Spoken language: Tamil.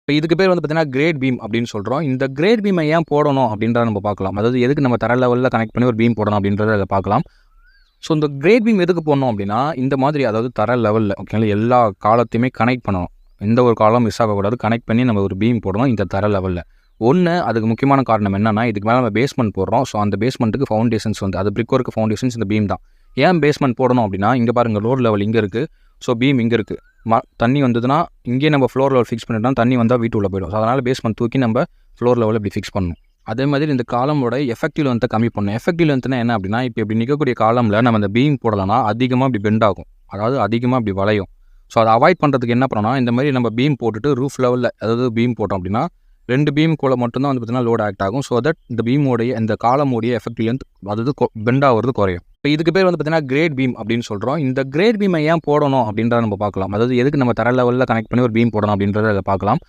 இப்போ இதுக்கு பேர் வந்து பார்த்தீங்கன்னா கிரேட் பீம் அப்படின்னு சொல்கிறோம். இந்த கிரேட் பீமை ஏன் போடணும் அப்படின்றத நம்ம பார்க்கலாம். அதாவது எதுக்கு நம்ம தர லெவலில் கனெக்ட் பண்ணி ஒரு பீம் போடணும் அப்படின்றத அதை பார்க்கலாம். ஸோ இந்த கிரேட் பீம் எதுக்கு போடணும் அப்படின்னா இந்த மாதிரி அதாவது தர லெவலில் ஓகேங்களா எல்லா காலத்தையுமே கனெக்ட் பண்ணணும். எந்த ஒரு காலம் மிஸ் ஆகக்கூடாது. கனெக்ட் பண்ணி நம்ம ஒரு பீம் போடணும் இந்த தர லெவலில். அதுக்கு முக்கியமான காரணம் என்னன்னா இதுக்கு மேலே நம்ம பேஸ்மெண்ட் போடுறோம். ஸோ அந்த பேஸ்மெண்ட்டுக்கு ஃபவுண்டேஷன்ஸ் வந்து அது பிரிக் ஒர்க் ஃபவுண்டேஷன்ஸ் இந்த பீம் தான். ஏன் பேஸ்மெண்ட் போடணும் அப்படின்னா இங்கே பாருங்கள் லோட் லெவல் இங்கே இருக்குது. ஸோ பீம் இங்கே இருக்குது. தண்ணி வந்ததுன்னா இங்கே நம்ம ஃப்ளோர் லெவல் ஃபிக்ஸ் பண்ணிட்டோம். தண்ணி வந்தால் வீட்டுக்குள்ளே போயிடும். ஸோ அதனால் பேஸ்மெண்ட் தூக்கி நம்ம ஃப்ளோர் லெவல் இப்படி ஃபிக்ஸ் பண்ணணும். அதே மாதிரி இந்த காலமோட எஃபெக்டிவ் லென்த்தை கம்மி பண்ணணும். எஃபெக்டிவ் லென்த்னா என்ன அப்படின்னா இப்போ இப்படி நிற்கக்கூடிய காலமில் நம்ம இந்த பீம் போடலைன்னா அதிகமாக இப்படி பெண்ட் ஆகும். அதாவது அதிகமாக இப்படி வளையும். ஸோ அதை அவாய்ட் பண்ணுறதுக்கு என்ன பண்ணோம்னா இந்த மாதிரி நம்ம பீம் போட்டுட்டு ரூஃப் லெவலில் அதாவது பீம் போட்டோம் அப்படின்னா 2 பீம் கூட மட்டும்தான் வந்து பார்த்தீங்கன்னா லோட் ஆக்ட் ஆகும். ஸோ தட் இந்த பீமோடைய இந்த காலமோடைய எஃபெக்டிவ் லென்த் அதாவது பெண்ட் ஆகிறது குறையும். இப்போ இதுக்கு பேர் வந்து பார்த்தீங்கன்னா கிரேட் பீம் அப்படின்னு சொல்கிறோம். இந்த கிரேட் பீமை ஏன் போடணும் அப்படின்றத நம்ம பார்க்கலாம். அதாவது எதுக்கு நம்ம தர லெவலில் கனெக்ட் பண்ணி ஒரு பீம் போடணும் அப்படின்றத அதை பார்க்கலாம்.